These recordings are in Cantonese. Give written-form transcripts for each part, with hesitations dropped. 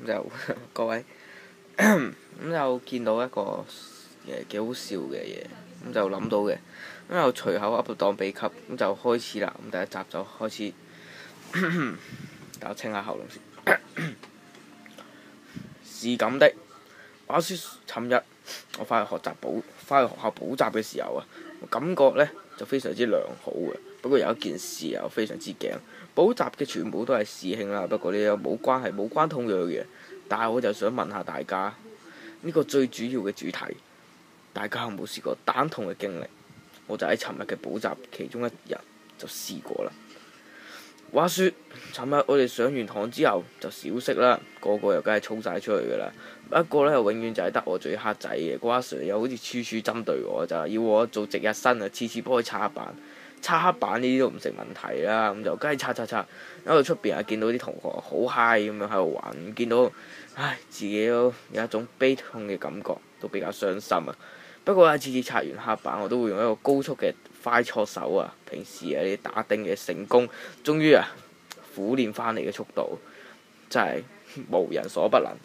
就各位咁就見到一個幾好笑嘅嘢，咁就諗到嘅，咁就隨口噏到當秘笈，咁就開始啦。咁第一集就開始，等我清下喉嚨先。是咁的，話說尋日我翻去學校補習嘅時候啊，我感覺呢就非常之良好嘅。不過有一件事啊，我非常之驚。補習嘅全部都係師兄啦，不過呢又冇關痛癢嘅。但係我就想問下大家，呢個最主要嘅主題，大家有冇試過蛋痛嘅經歷？我就喺尋日嘅補習其中一日就試過啦。話說，尋日我哋上完堂之後就小息啦，個個又梗係衝晒出去㗎啦。不過呢，永遠就係得我最黑仔嘅，個阿 Sir 又好似處處針對我，就係要我做值日生啊，次次幫佢擦黑板。擦黑板呢啲都唔成問題啦，咁就梗係擦。喺度出邊啊，見到啲同學好嗨咁樣喺度玩，見到自己都有一種悲痛嘅感覺，都比較傷心啊。不過次次擦完黑板，我都會用一個高速嘅快搓手啊，平時啲打丁嘅成功，終於苦練翻嚟嘅速度，真係無人所不能。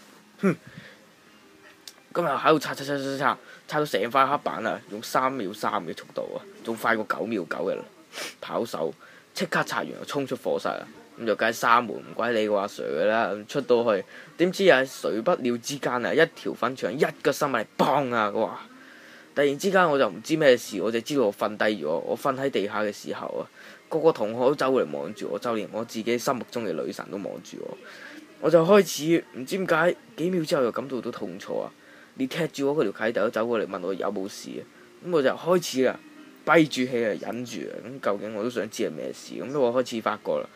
今日喺度擦到成塊黑板啊，用3秒3嘅速度啊，仲快過9秒9嘅跑手，即刻擦完就衝出課室啊！咁就梗係閂門唔鬼理個阿 Sir 嘅啦。出到去點知誰不料之間啊，一條粉腸一個心嚟砰啊！哇！突然之間我就唔知咩事，我就知道我瞓低咗。我瞓喺地下嘅時候啊，個同學都走過嚟望住我，就連我自己心目中嘅女神都望住我。我就開始唔知點解幾秒之後又感到痛楚啊！連踢住我嗰條契弟都走過嚟問我有冇事啊！咁我就開始啦，閉住氣忍住啊！咁究竟我都想知係咩事？咁我開始發覺啦，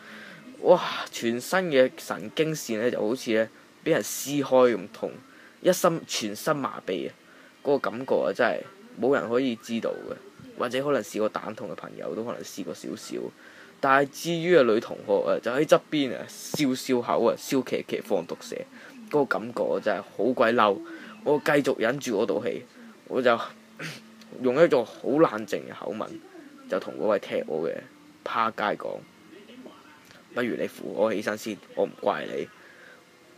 哇！全身嘅神經線呢就好似呢俾人撕開咁痛，全身麻痹啊！嗰個感覺啊，真係冇人可以知道嘅，或者可能試過蛋痛嘅朋友都可能試過少少。但係至於女同學就喺側邊笑口笑騎騎放毒蛇，嗰個感覺真係好鬼嬲。我繼續忍住嗰道氣，我就用一種好冷靜嘅口吻，就同嗰位踢我嘅趴街講：不如你扶我起身先，我唔怪你。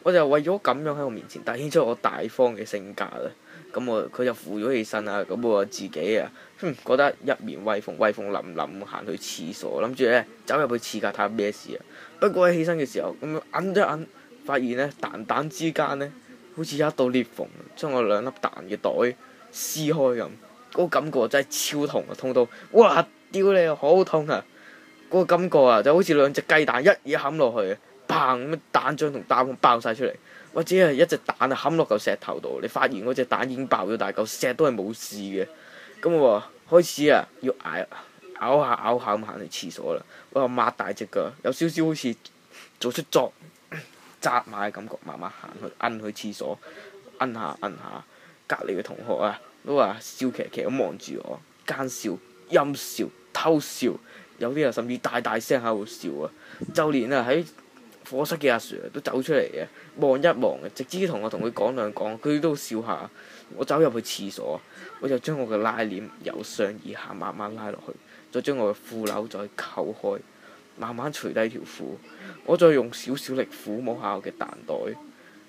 我就為咗咁樣喺我面前凸顯出我大方嘅性格啦。咁佢就扶咗起身啦。咁我自己覺得一面威風凛凛行去廁所，諗住呢走入去廁格睇下咩事啊。不過喺起身嘅時候咁樣揞一揞，發現呢蛋蛋之間呢，好似有一道裂縫，將我2粒蛋嘅袋撕開咁，嗰個感覺真係超痛啊！痛到哇！屌你好痛啊！嗰個感覺就好似2隻雞蛋一嘢冚落去，砰咁蛋漿同蛋黃爆晒出嚟，或者係一隻蛋冚落嚿石頭度，你發現嗰隻蛋已經爆咗，但係嚿石都係冇事嘅。咁我開始要咬下咁行去廁所啦。我又擘大隻腳，有少少好似做出紮馬嘅感覺，慢慢行去摁去廁所，摁下。隔離嘅同學都話笑騎騎咁望住我，奸笑、陰笑、偷笑，有啲甚至大聲喺度笑啊！就連喺課室嘅阿 Sir 都走出嚟望一望嘅，直至同我同佢講兩講，佢都笑下。我走入去廁所，我就將我嘅拉鏈由上而下慢慢拉落去，再將我嘅褲紐再扣開，慢慢除低條褲，我再用少少力撫摸下我嘅蛋袋，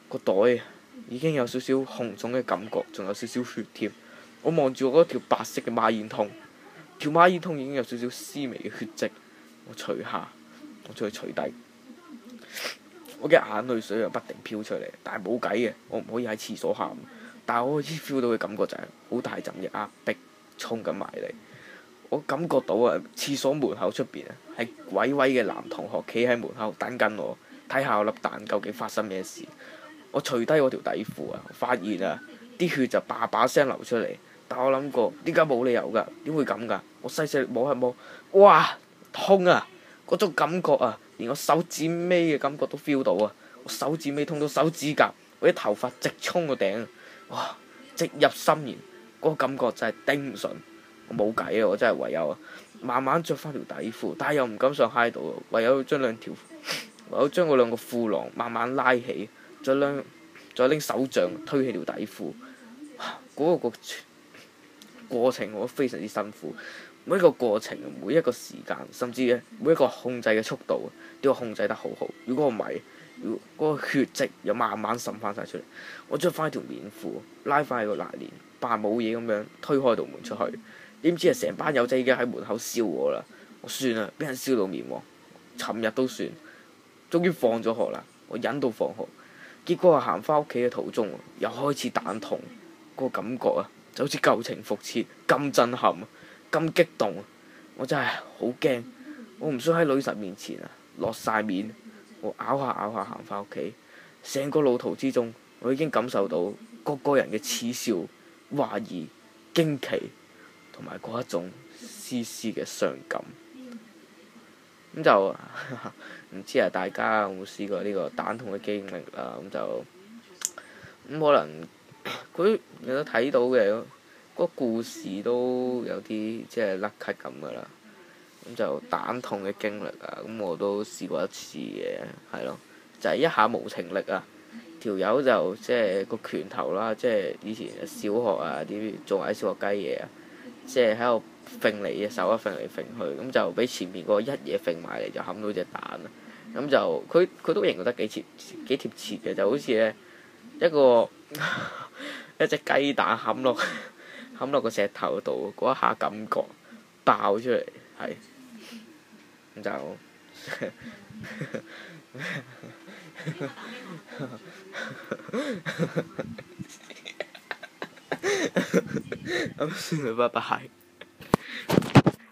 個袋已經有少少紅腫嘅感覺，仲有少少血添。我望住我嗰條白色嘅孖煙通，條孖煙通已經有少少絲微嘅血跡。我除下，我再除低，我嘅眼淚水不停飄出嚟，但係冇計嘅，我唔可以喺廁所喊。但係我可以 feel 到嘅感覺就係好大陣嘅壓迫衝緊埋嚟。我感覺到廁所門口出邊係鬼威嘅男同學企喺門口等緊我，睇下我粒蛋究竟發生咩事。我除低我條底褲發現啲血就叭叭聲流出嚟。但我諗過點解冇理由㗎？點會咁㗎？我細細力摸一摸，哇，痛啊！嗰種感覺連我手指尾嘅感覺都 feel 到我手指尾痛到手指甲，我啲頭髮直衝個頂，哇！直入心弦，嗰個感覺真係頂唔順。我冇計啊！我真係唯有慢慢着翻條底褲，但係又唔敢上揩度，唯有將嗰2個褲囊慢慢拉起，再拎手杖推起條底褲。嗰個過程我非常之辛苦，每一個過程每一個時間，甚至每一個控制嘅速度都要控制得好好。如果唔係，嗰個血跡又慢慢滲翻晒出嚟。我着翻條棉褲，拉翻喺個拉鍊，扮冇嘢咁樣推開道門出去。點知成班友仔已經喺門口燒我啦！我算啦，俾人燒到面黃，尋日都算。終於放咗學啦，我忍到放學。結果我行翻屋企嘅途中，又開始蛋痛，嗰個感覺啊，就好似舊情復熾，咁震撼，咁激動。我真係好驚，我唔想喺女神面前啊落晒面。我咬下行翻屋企，成個路途之中，我已經感受到各個人嘅恥笑、懷疑、驚奇，同埋嗰一種絲絲嘅傷感。咁就唔知啊，大家有冇試過呢個蛋痛嘅經歷啦？咁就可能佢有得睇到嘅嗰個故事都有啲即係甩咳咁噶啦。咁就蛋痛嘅經歷啊，咁我都試過一次嘅，係咯，就係一下無情力啊！條友就即係個拳頭啦，即係以前小學啊啲做埋啲小學雞嘢啊，即係喺度揈你隻手啊，揈嚟揈去，咁就俾前面嗰個一嘢揈埋嚟，就冚到隻蛋啊！咁就佢都形容得幾貼切嘅，就好似咧一個一隻雞蛋冚落個石頭度嗰一下感覺爆出嚟，係咁就咁算啦，拜拜。